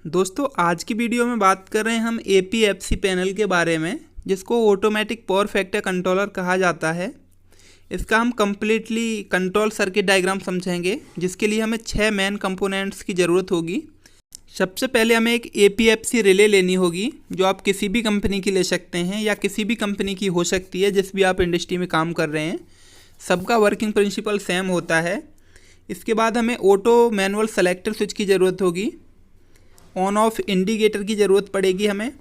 दोस्तों आज की वीडियो में बात कर रहे हैं हम APFC पैनल के बारे में, जिसको ऑटोमेटिक पावर फैक्टर कंट्रोलर कहा जाता है। इसका हम कम्प्लीटली कंट्रोल सर्किट डायग्राम समझेंगे, जिसके लिए हमें 6 मेन कंपोनेंट्स की ज़रूरत होगी। सबसे पहले हमें एक APFC रिले लेनी होगी, जो आप किसी भी कंपनी की ले सकते हैं या किसी भी कंपनी की हो सकती है जिस भी आप इंडस्ट्री में काम कर रहे हैं। सबका वर्किंग प्रिंसिपल सेम होता है। इसके बाद हमें ऑटो मैनुअल सेलेक्टर स्विच की ज़रूरत होगी। ऑन ऑफ इंडिकेटर की ज़रूरत पड़ेगी, हमें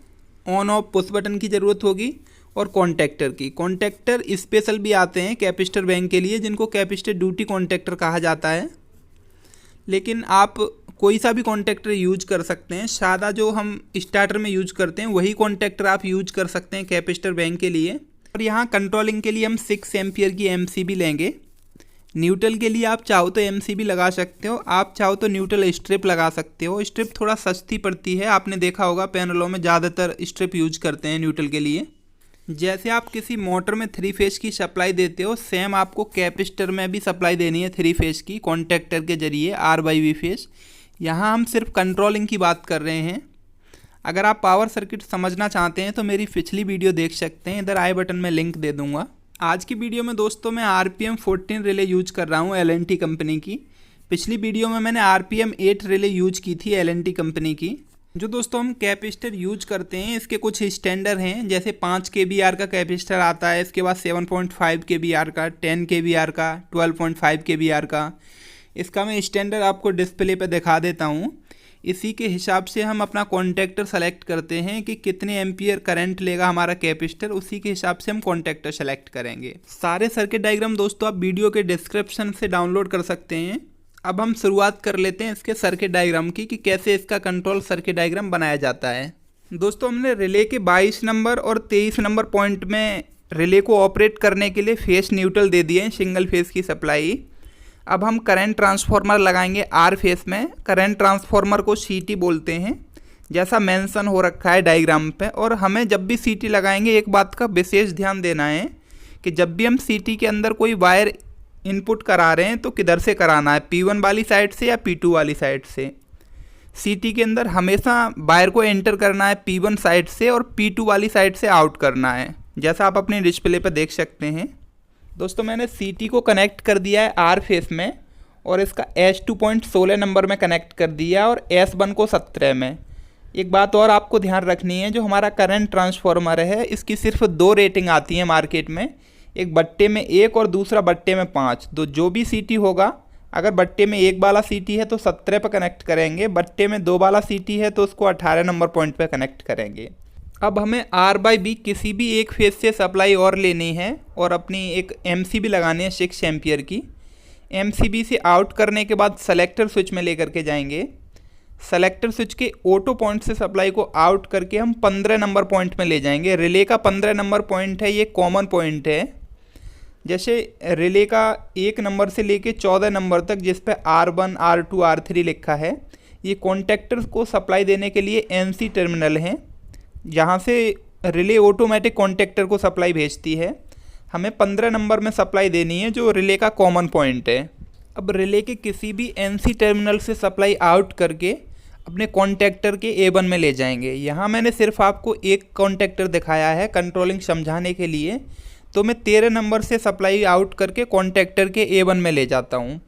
ऑन ऑफ पुश बटन की ज़रूरत होगी और कॉन्टैक्टर की। कॉन्टैक्टर स्पेशल भी आते हैं कैपेसिटर बैंक के लिए, जिनको कैपेसिटर ड्यूटी कॉन्टैक्टर कहा जाता है। लेकिन आप कोई सा भी कॉन्टैक्टर यूज कर सकते हैं। सादा जो हम स्टार्टर में यूज करते हैं वही कॉन्टैक्टर आप यूज कर सकते हैं कैपेसिटर बैंक के लिए। और यहाँ कंट्रोलिंग के लिए हम 6 एम्पियर की MCB लेंगे। न्यूट्रल के लिए आप चाहो तो MCB लगा सकते हो, आप चाहो तो न्यूट्रल स्ट्रिप लगा सकते हो। स्ट्रिप थोड़ा सस्ती पड़ती है, आपने देखा होगा पैनलों में ज़्यादातर स्ट्रिप यूज करते हैं न्यूट्रल के लिए। जैसे आप किसी मोटर में 3 फेज की सप्लाई देते हो, सेम आपको कैपेसिटर में भी सप्लाई देनी है 3 फेज की कॉन्टैक्टर के जरिए R/V फेज। यहाँ हम सिर्फ कंट्रोलिंग की बात कर रहे हैं। अगर आप पावर सर्किट समझना चाहते हैं तो मेरी पिछली वीडियो देख सकते हैं, इधर आई बटन में लिंक दे दूँगा। आज की वीडियो में दोस्तों मैं RPM 14 रिले यूज कर रहा हूँ L&T कंपनी की। पिछली वीडियो में मैंने RPM 8 रिले यूज की थी L&T कंपनी की। जो दोस्तों हम कैपेसिटर यूज करते हैं, इसके कुछ स्टैंडर्ड हैं। जैसे 5 kVAR का कैपेसिटर आता है, इसके बाद 7.5 kVAR का, 10 kVAR का, 12.5 kVAR का। इसका मैं स्टैंडर्ड आपको डिस्प्ले पर दिखा देता हूँ। इसी के हिसाब से हम अपना कॉन्टैक्टर सेलेक्ट करते हैं कि कितने एम्पियर करंट लेगा हमारा कैपेसिटर, उसी के हिसाब से हम कॉन्टैक्टर सेलेक्ट करेंगे। सारे सर्किट डायग्राम दोस्तों आप वीडियो के डिस्क्रिप्शन से डाउनलोड कर सकते हैं। अब हम शुरुआत कर लेते हैं इसके सर्किट डायग्राम की कि कैसे इसका कंट्रोल सर्किट डायग्राम बनाया जाता है। दोस्तों हमने रिले के 22 नंबर और 23 नंबर पॉइंट में रिले को ऑपरेट करने के लिए फेस न्यूट्रल दे दिए हैं, सिंगल फेस की सप्लाई। अब हम करंट ट्रांसफार्मर लगाएंगे R फेस में। करंट ट्रांसफार्मर को CT बोलते हैं, जैसा मेंशन हो रखा है डायग्राम पे। और हमें जब भी CT लगाएंगे एक बात का विशेष ध्यान देना है कि जब भी हम CT के अंदर कोई वायर इनपुट करा रहे हैं तो किधर से कराना है, P1 वाली साइड से या P2 वाली साइड से। CT के अंदर हमेशा वायर को एंटर करना है P1 साइड से और P2 वाली साइड से आउट करना है, जैसा आप अपने डिस्प्ले पर देख सकते हैं। दोस्तों मैंने CT को कनेक्ट कर दिया है R फेस में और इसका S2 पॉइंट 16 नंबर में कनेक्ट कर दिया और S1 को 17 में। एक बात और आपको ध्यान रखनी है, जो हमारा करंट ट्रांसफार्मर है इसकी सिर्फ 2 रेटिंग आती है मार्केट में, एक बट्टे में 1 और दूसरा बट्टे में 5। तो जो भी CT होगा, अगर बट्टे में 1 वाला CT है तो 17 पर कनेक्ट करेंगे, बट्टे में 2 वाला CT है तो उसको 18 नंबर पॉइंट पर कनेक्ट करेंगे। अब हमें R/V किसी भी एक फेज से सप्लाई और लेनी है और अपनी एक MCB लगानी है 6 एम्पियर की। MCB से आउट करने के बाद सेलेक्टर स्विच में लेकर के जाएंगे। सेलेक्टर स्विच के ऑटो पॉइंट से सप्लाई को आउट करके हम 15 नंबर पॉइंट में ले जाएंगे। रिले का 15 नंबर पॉइंट है, ये कॉमन पॉइंट है। जैसे रिले का 1 नंबर से लेके 14 नंबर तक जिस पे R1, R2, R3 लिखा है, ये कॉन्टैक्टर को सप्लाई देने के लिए NC टर्मिनल हैं, जहाँ से रिले ऑटोमेटिक कॉन्टैक्टर को सप्लाई भेजती है। हमें 15 नंबर में सप्लाई देनी है, जो रिले का कॉमन पॉइंट है। अब रिले के किसी भी NC टर्मिनल से सप्लाई आउट करके अपने कॉन्टैक्टर के A1 में ले जाएंगे। यहाँ मैंने सिर्फ आपको एक कॉन्टैक्टर दिखाया है कंट्रोलिंग समझाने के लिए, तो मैं 13 नंबर से सप्लाई आउट करके कॉन्टैक्टर के A1 में ले जाता हूँ।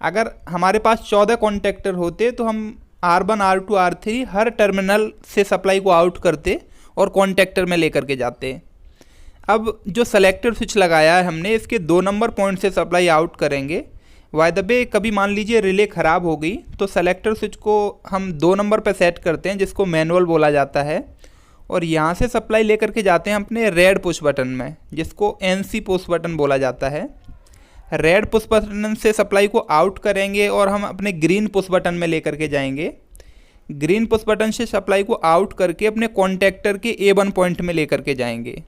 अगर हमारे पास 14 कॉन्टैक्टर होते तो हम R1, R2, R3 हर टर्मिनल से सप्लाई को आउट करते और कॉन्टैक्टर में लेकर के जाते। अब जो सेलेक्टर स्विच लगाया है हमने, इसके 2 नंबर पॉइंट से सप्लाई आउट करेंगे। बाय द वे कभी मान लीजिए रिले ख़राब हो गई तो सेलेक्टर स्विच को हम 2 नंबर पर सेट करते हैं, जिसको मैनुअल बोला जाता है, और यहाँ से सप्लाई लेकर के जाते हैं अपने रेड पुश बटन में, जिसको NC पुश बटन बोला जाता है। रेड पुश बटन से सप्लाई को आउट करेंगे और हम अपने ग्रीन पुश बटन में लेकर के जाएंगे। ग्रीन पुश बटन से सप्लाई को आउट करके अपने कॉन्टैक्टर के A1 पॉइंट में लेकर के जाएंगे।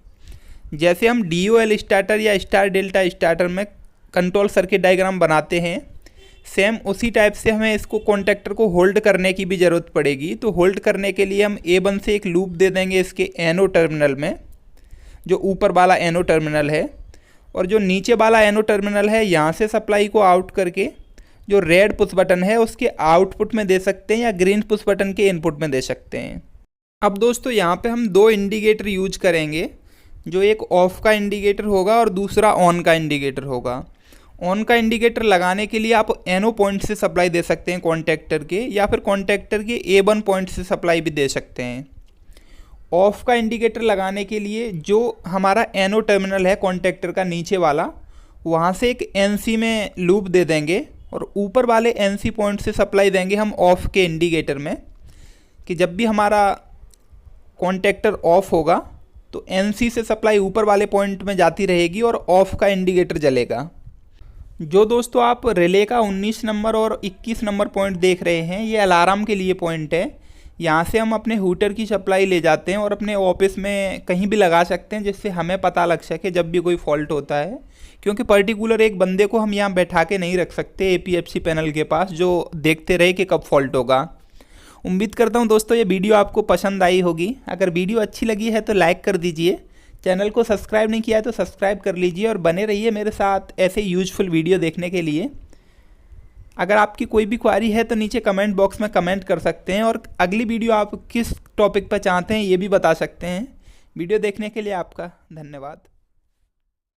जैसे हम DOL स्टार्टर या स्टार डेल्टा स्टार्टर में कंट्रोल सर्किट डायग्राम बनाते हैं, सेम उसी टाइप से हमें इसको कॉन्टैक्टर को होल्ड करने की भी ज़रूरत पड़ेगी। तो होल्ड करने के लिए हम A1 से एक लूप दे देंगे इसके NO टर्मिनल में, जो ऊपर वाला NO टर्मिनल है, और जो नीचे वाला NO टर्मिनल है यहाँ से सप्लाई को आउट करके जो रेड पुश बटन है उसके आउटपुट में दे सकते हैं या ग्रीन पुश बटन के इनपुट में दे सकते हैं। अब दोस्तों यहाँ पे हम दो इंडिकेटर यूज करेंगे, जो एक ऑफ का इंडिकेटर होगा और दूसरा ऑन का इंडिकेटर होगा। ऑन का इंडिकेटर लगाने के लिए आप NO पॉइंट से सप्लाई दे सकते हैं कॉन्टैक्टर के, या फिर कॉन्टैक्टर के A1 पॉइंट से सप्लाई भी दे सकते हैं। ऑफ का इंडिकेटर लगाने के लिए जो हमारा NO टर्मिनल है कॉन्टैक्टर का नीचे वाला, वहाँ से एक NC में लूप दे देंगे और ऊपर वाले NC पॉइंट से सप्लाई देंगे हम ऑफ के इंडिकेटर में, कि जब भी हमारा कॉन्टैक्टर ऑफ होगा तो NC से सप्लाई ऊपर वाले पॉइंट में जाती रहेगी और ऑफ का इंडिकेटर जलेगा। जो दोस्तों आप रिले का 19 नंबर और 21 नंबर पॉइंट देख रहे हैं, ये अलार्म के लिए पॉइंट है। यहाँ से हम अपने हूटर की सप्लाई ले जाते हैं और अपने ऑफिस में कहीं भी लगा सकते हैं, जिससे हमें पता लग सके जब भी कोई फॉल्ट होता है, क्योंकि पर्टिकुलर एक बंदे को हम यहाँ बैठा के नहीं रख सकते APFC पैनल के पास जो देखते रहे कि कब फॉल्ट होगा। उम्मीद करता हूँ दोस्तों ये वीडियो आपको पसंद आई होगी। अगर वीडियो अच्छी लगी है तो लाइक कर दीजिए, चैनल को सब्सक्राइब नहीं किया है तो सब्सक्राइब कर लीजिए और बने रहिए मेरे साथ ऐसे यूजफुल वीडियो देखने के लिए। अगर आपकी कोई भी क्वारी है तो नीचे कमेंट बॉक्स में कमेंट कर सकते हैं, और अगली वीडियो आप किस टॉपिक पर चाहते हैं ये भी बता सकते हैं। वीडियो देखने के लिए आपका धन्यवाद।